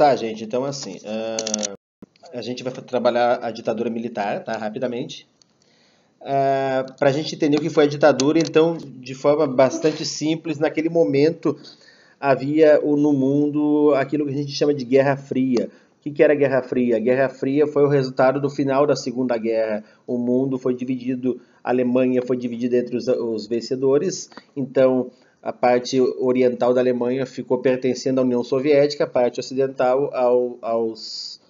Tá, gente, então assim, a gente vai trabalhar a ditadura militar, tá, rapidamente. Para a gente entender o que foi a ditadura, então, de forma bastante simples, naquele momento havia no mundo aquilo que a gente chama de Guerra Fria. O que era a Guerra Fria? A Guerra Fria foi o resultado do final da Segunda Guerra. O mundo foi dividido, a Alemanha foi dividida entre os vencedores, então a parte oriental da Alemanha ficou pertencendo à União Soviética, a parte ocidental aos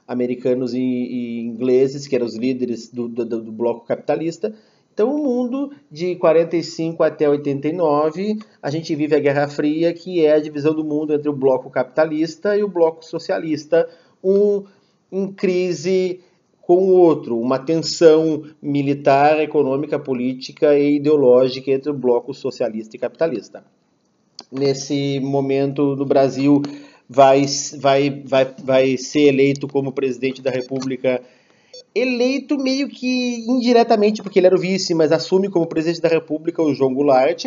americanos e ingleses, que eram os líderes do bloco capitalista. Então, o mundo de 45 até 89, a gente vive a Guerra Fria, que é a divisão do mundo entre o bloco capitalista e o bloco socialista, em crise com o outro, uma tensão militar, econômica, política e ideológica entre o bloco socialista e capitalista. Nesse momento, no Brasil, vai ser eleito como presidente da República, eleito meio que indiretamente, porque ele era o vice, mas assume como presidente da República o João Goulart.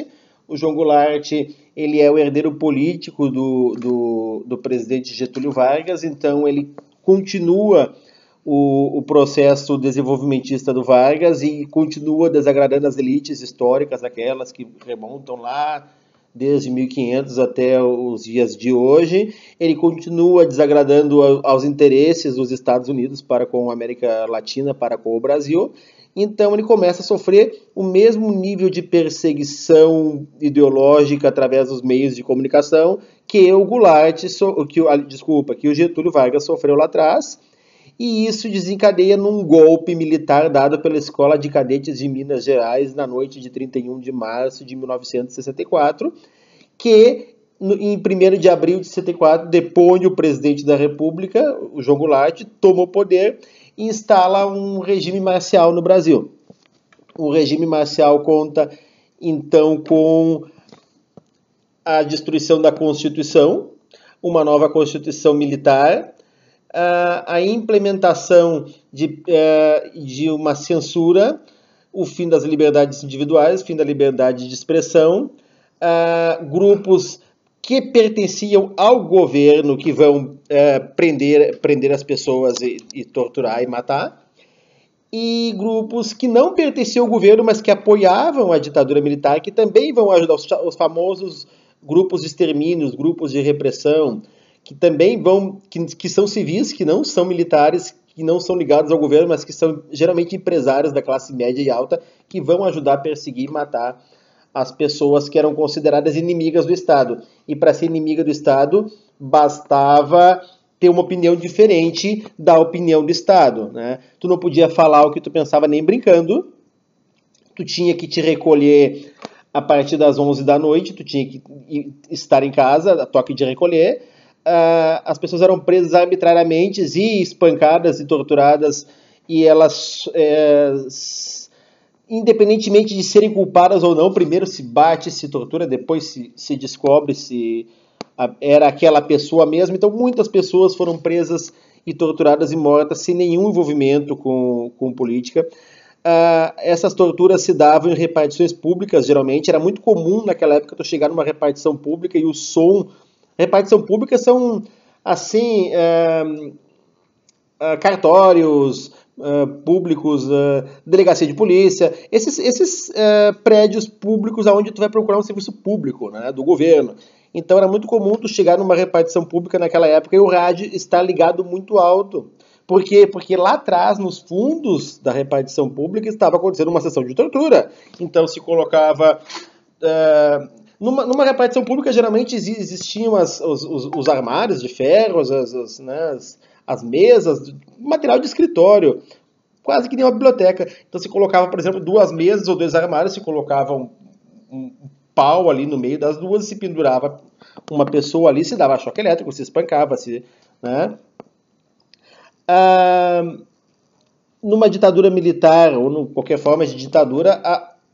O João Goulart, ele é o herdeiro político do presidente Getúlio Vargas, então ele continua o processo desenvolvimentista do Vargas e continua desagradando as elites históricas, aquelas que remontam lá desde 1500 até os dias de hoje. Ele continua desagradando aos interesses dos Estados Unidos para com a América Latina, para com o Brasil. Então ele começa a sofrer o mesmo nível de perseguição ideológica através dos meios de comunicação que o Goulart, que o Getúlio Vargas sofreu lá atrás. E isso desencadeia num golpe militar dado pela Escola de Cadetes de Minas Gerais na noite de 31 de março de 1964, que em 1º de abril de 64 depõe o presidente da República, o João Goulart, toma o poder e instala um regime marcial no Brasil. O regime marcial conta, então, com a destruição da Constituição, uma nova Constituição militar, a implementação de uma censura, o fim das liberdades individuais, o fim da liberdade de expressão, grupos que pertenciam ao governo que vão prender as pessoas e torturar e matar, e grupos que não pertenciam ao governo, mas que apoiavam a ditadura militar, que também vão ajudar os famosos grupos de extermínio, grupos de repressão, que também que são civis, que não são militares, que não são ligados ao governo, mas que são geralmente empresários da classe média e alta, que vão ajudar a perseguir e matar as pessoas que eram consideradas inimigas do Estado. E para ser inimiga do Estado, bastava ter uma opinião diferente da opinião do Estado, né? Tu não podia falar o que tu pensava nem brincando, tu tinha que te recolher a partir das 11 da noite, tu tinha que estar em casa, a toque de recolher. As pessoas eram presas arbitrariamente e espancadas e torturadas, e elas, independentemente de serem culpadas ou não, primeiro se bate, se tortura, depois se descobre se era aquela pessoa mesmo. Então muitas pessoas foram presas e torturadas e mortas sem nenhum envolvimento com política. Essas torturas se davam em repartições públicas, geralmente. Era muito comum naquela época tu chegar numa repartição pública e o som... Repartição pública são, assim, cartórios públicos, delegacia de polícia, esses prédios públicos onde tu vai procurar um serviço público, né, do governo. Então era muito comum tu chegar numa repartição pública naquela época e o rádio estar ligado muito alto. Por quê? Porque lá atrás, nos fundos da repartição pública, estava acontecendo uma sessão de tortura. Então se colocava... Numa repartição pública, geralmente existiam os armários de ferro, as mesas, material de escritório, quase que nem uma biblioteca. Então se colocava, por exemplo, 2 mesas ou 2 armários, se colocava um pau ali no meio das duas, se pendurava uma pessoa ali, se dava choque elétrico, se espancava, né? Numa ditadura militar, ou qualquer forma de ditadura,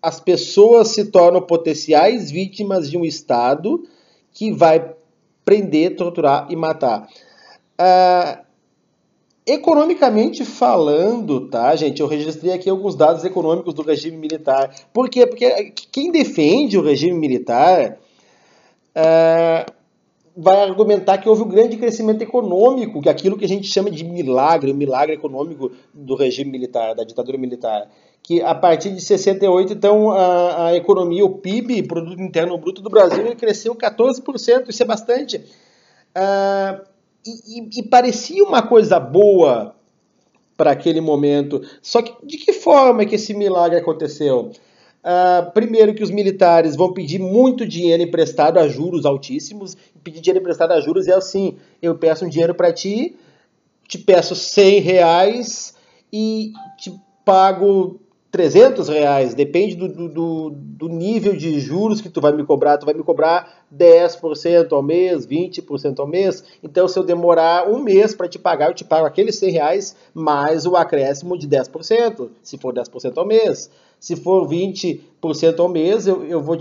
as pessoas se tornam potenciais vítimas de um Estado que vai prender, torturar e matar. Economicamente falando, tá, gente? Eu registrei aqui alguns dados econômicos do regime militar. Por quê? Porque quem defende o regime militar vai argumentar que houve um grande crescimento econômico, que é aquilo que a gente chama de milagre, o milagre econômico do regime militar, da ditadura militar. Que a partir de 68, então, a economia, o PIB, Produto Interno Bruto do Brasil, ele cresceu 14%, isso é bastante. E parecia uma coisa boa para aquele momento. Só que de que forma que esse milagre aconteceu? Primeiro que os militares vão pedir muito dinheiro emprestado a juros altíssimos. Pedir dinheiro emprestado a juros é assim: eu peço um dinheiro para ti, te peço R$100 e te pago R$300, depende do nível de juros que tu vai me cobrar. Tu vai me cobrar 10% ao mês, 20% ao mês. Então, se eu demorar um mês para te pagar, eu te pago aqueles R$100 mais o acréscimo de 10%, se for 10% ao mês. Se for 20% ao mês, eu vou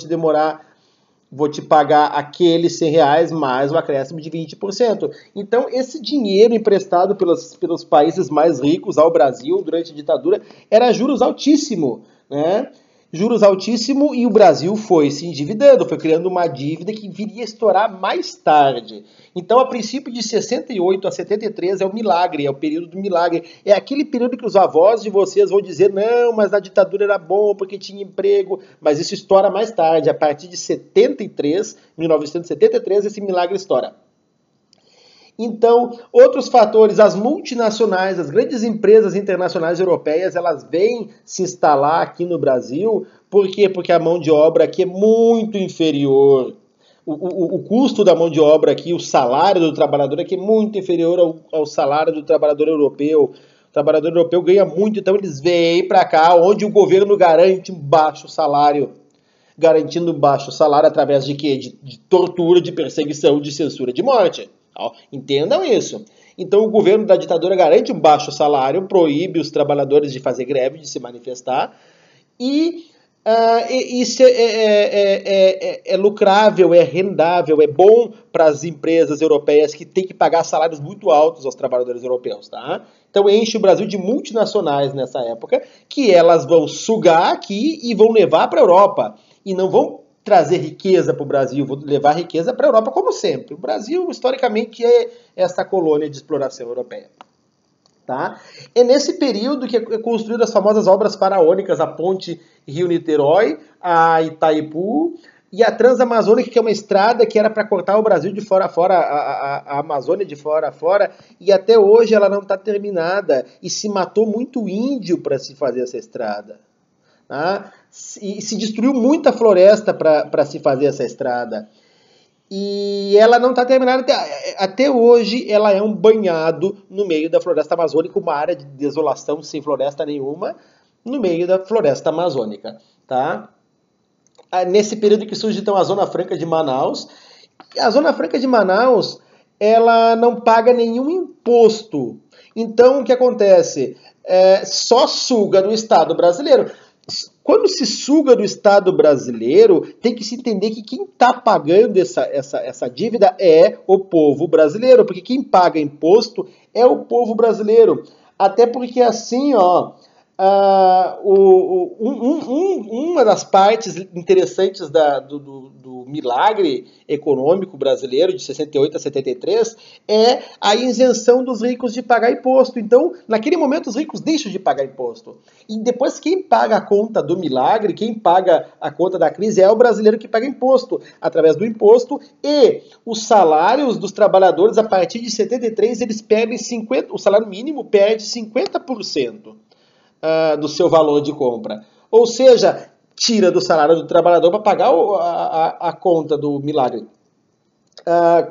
te pagar aqueles R$100 mais o acréscimo de 20%. Então, esse dinheiro emprestado pelos países mais ricos ao Brasil durante a ditadura era juros altíssimo, né? Juros altíssimo, e o Brasil foi se endividando, foi criando uma dívida que viria a estourar mais tarde. Então, a princípio de 68 a 73 é o milagre, é o período do milagre. É aquele período que os avós de vocês vão dizer: não, mas a ditadura era bom porque tinha emprego, mas isso estoura mais tarde. A partir de 73, 1973, esse milagre estoura. Então, outros fatores, as multinacionais, as grandes empresas internacionais europeias, elas vêm se instalar aqui no Brasil. Por quê? Porque a mão de obra aqui é muito inferior. O custo da mão de obra aqui, o salário do trabalhador aqui é muito inferior ao salário do trabalhador europeu. O trabalhador europeu ganha muito, então eles vêm para cá, onde o governo garante um baixo salário. Garantindo baixo salário através de quê? De tortura, de perseguição, de censura, de morte. Entendam isso. Então o governo da ditadura garante um baixo salário, proíbe os trabalhadores de fazer greve, de se manifestar, e isso é lucrável, é rendável, é bom para as empresas europeias que têm que pagar salários muito altos aos trabalhadores europeus, tá? Então enche o Brasil de multinacionais nessa época, que elas vão sugar aqui e vão levar para a Europa, e não vão trazer riqueza para o Brasil, vou levar riqueza para a Europa, como sempre. O Brasil, historicamente, é essa colônia de exploração europeia. Tá? É nesse período que é construída as famosas obras faraônicas, a ponte Rio-Niterói, a Itaipu e a Transamazônica, que é uma estrada que era para cortar o Brasil de fora a fora, a Amazônia de fora a fora, e até hoje ela não está terminada, e se matou muito índio para se fazer essa estrada. Tá? E se destruiu muita floresta para se fazer essa estrada. E ela não está terminada até hoje. Ela é um banhado no meio da floresta amazônica, uma área de desolação sem floresta nenhuma, no meio da floresta amazônica. Tá? Nesse período que surge então a Zona Franca de Manaus. A Zona Franca de Manaus, ela não paga nenhum imposto. Então o que acontece? Só suga do Estado brasileiro. Quando se suga do Estado brasileiro, tem que se entender que quem está pagando essa dívida é o povo brasileiro, porque quem paga imposto é o povo brasileiro. Até porque assim, uma das partes interessantes do milagre econômico brasileiro de 68 a 73 é a isenção dos ricos de pagar imposto. Então, naquele momento, os ricos deixam de pagar imposto. E depois, quem paga a conta do milagre, quem paga a conta da crise é o brasileiro que paga imposto, através do imposto, e os salários dos trabalhadores, a partir de 73, eles perdem 50%, o salário mínimo perde 50%. Do seu valor de compra. Ou seja, tira do salário do trabalhador para pagar a conta do milagre.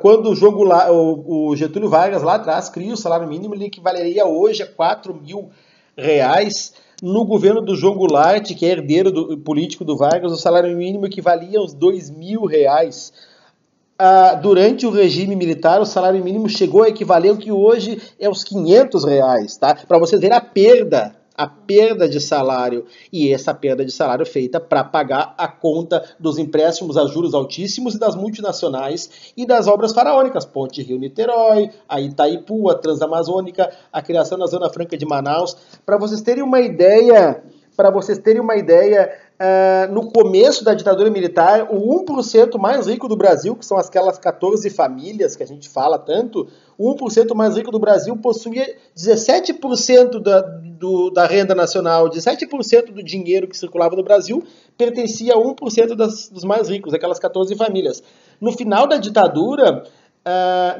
Quando o Getúlio Vargas lá atrás cria o salário mínimo, ele equivaleria hoje a R$4.000. No governo do João Goulart, que é herdeiro político do Vargas, o salário mínimo equivalia aos R$2.000. Durante o regime militar, o salário mínimo chegou a equivaler ao que hoje é os R$500, tá? Para vocês verem a perda de salário, e essa perda de salário feita para pagar a conta dos empréstimos a juros altíssimos e das multinacionais e das obras faraônicas, Ponte Rio-Niterói, a Itaipu, a Transamazônica, a criação da Zona Franca de Manaus. Para vocês terem uma ideia, no começo da ditadura militar, o 1% mais rico do Brasil, que são aquelas 14 famílias que a gente fala tanto, o 1% mais rico do Brasil possuía 17% da renda nacional, 17% do dinheiro que circulava no Brasil pertencia a 1% dos mais ricos, aquelas 14 famílias. No final da ditadura,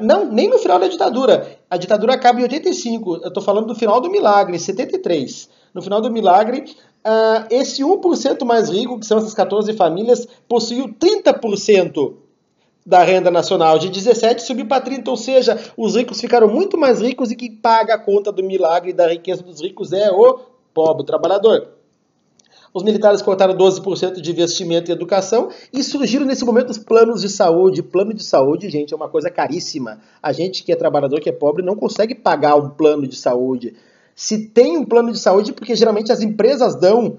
não, nem no final da ditadura, a ditadura acaba em 85, eu estou falando do final do milagre, em 73. No final do milagre, esse 1% mais rico, que são essas 14 famílias, possuiu 30% da renda nacional, de 17 subiu para 30, ou seja, os ricos ficaram muito mais ricos e quem paga a conta do milagre e da riqueza dos ricos é o pobre trabalhador. Os militares cortaram 12% de investimento em educação e surgiram nesse momento os planos de saúde. Plano de saúde, gente, é uma coisa caríssima. A gente que é trabalhador, que é pobre, não consegue pagar um plano de saúde. Se tem um plano de saúde, porque geralmente as empresas dão,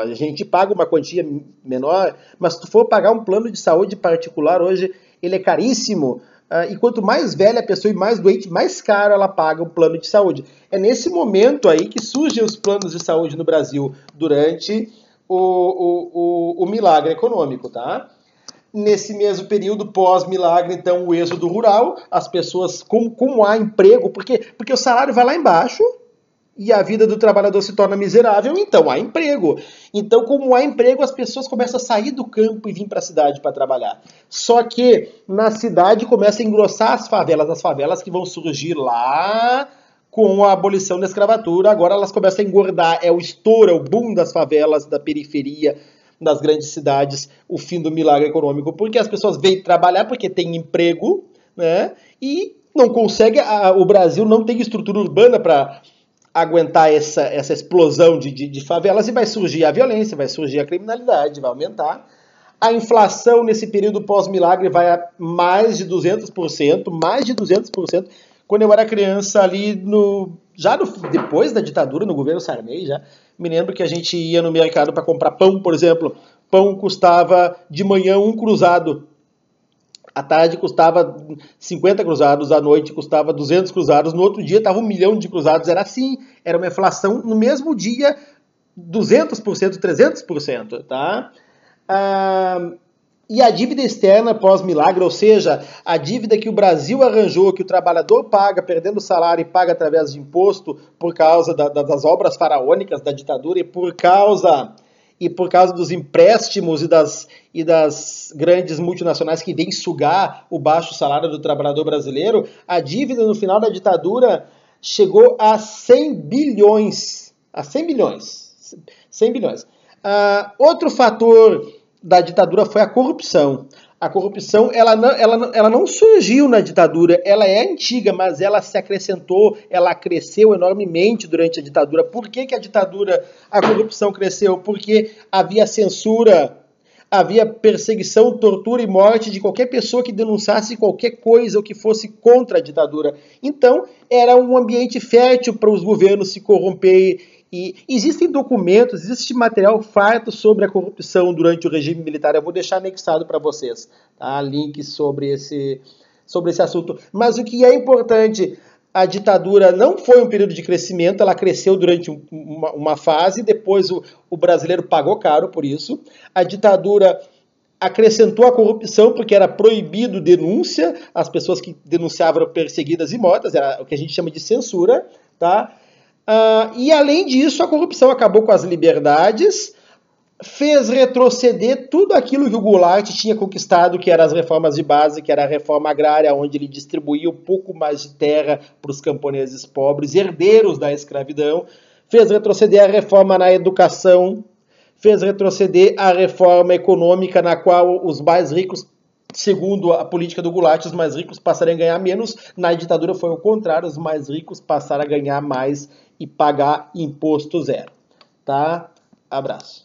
a gente paga uma quantia menor, mas se tu for pagar um plano de saúde particular hoje, ele é caríssimo. E quanto mais velha a pessoa e mais doente, mais caro ela paga um plano de saúde. É nesse momento aí que surgem os planos de saúde no Brasil, durante o milagre econômico, tá? Nesse mesmo período, pós-milagre, então, o êxodo rural, as pessoas, como há emprego, porque o salário vai lá embaixo, e a vida do trabalhador se torna miserável, então há emprego. Então, como há emprego, as pessoas começam a sair do campo e vir para a cidade para trabalhar. Só que na cidade começa a engrossar as favelas que vão surgir lá com a abolição da escravatura. Agora elas começam a engordar, é o estouro, é o boom das favelas, da periferia, das grandes cidades, o fim do milagre econômico, porque as pessoas vêm trabalhar porque tem emprego, né? E não consegue, o Brasil não tem estrutura urbana para aguentar essa explosão de favelas e vai surgir a violência, vai surgir a criminalidade, vai aumentar. A inflação nesse período pós-milagre vai a mais de 200%, mais de 200%. Quando eu era criança ali, depois da ditadura, no governo Sarney, já me lembro que a gente ia no mercado para comprar pão, por exemplo. Pão custava de manhã 1 cruzado. À tarde custava 50 cruzados, à noite custava 200 cruzados, no outro dia estava 1 milhão de cruzados. Era assim, era uma inflação no mesmo dia, 200%, 300%, tá? E a dívida externa pós-milagre, ou seja, a dívida que o Brasil arranjou, que o trabalhador paga, perdendo o salário e paga através de imposto, por causa das obras faraônicas da ditadura e por causa dos empréstimos e das grandes multinacionais que vêm sugar o baixo salário do trabalhador brasileiro, a dívida no final da ditadura chegou a 100 bilhões. A 100 bilhões. 100 bilhões. Outro fator da ditadura foi a corrupção. A corrupção ela não surgiu na ditadura, ela é antiga, mas ela se acrescentou, ela cresceu enormemente durante a ditadura. Por que a corrupção cresceu? Porque havia censura, havia perseguição, tortura e morte de qualquer pessoa que denunciasse qualquer coisa ou que fosse contra a ditadura. Então, era um ambiente fértil para os governos se corromper. E existem documentos, existe material farto sobre a corrupção durante o regime militar. Eu vou deixar anexado para vocês, tá? Links sobre esse assunto. Mas o que é importante, a ditadura não foi um período de crescimento, ela cresceu durante uma fase, depois o brasileiro pagou caro por isso. A ditadura acrescentou a corrupção porque era proibido denúncia, as pessoas que denunciavam eram perseguidas e mortas, era o que a gente chama de censura, tá? E além disso, a corrupção acabou com as liberdades, fez retroceder tudo aquilo que o Goulart tinha conquistado, que eram as reformas de base, que era a reforma agrária, onde ele distribuía um pouco mais de terra para os camponeses pobres, herdeiros da escravidão, fez retroceder a reforma na educação, fez retroceder a reforma econômica, na qual os mais ricos, segundo a política do Goulart, os mais ricos passaram a ganhar menos. Na ditadura foi o contrário, os mais ricos passaram a ganhar mais e pagar imposto zero. Tá? Abraço.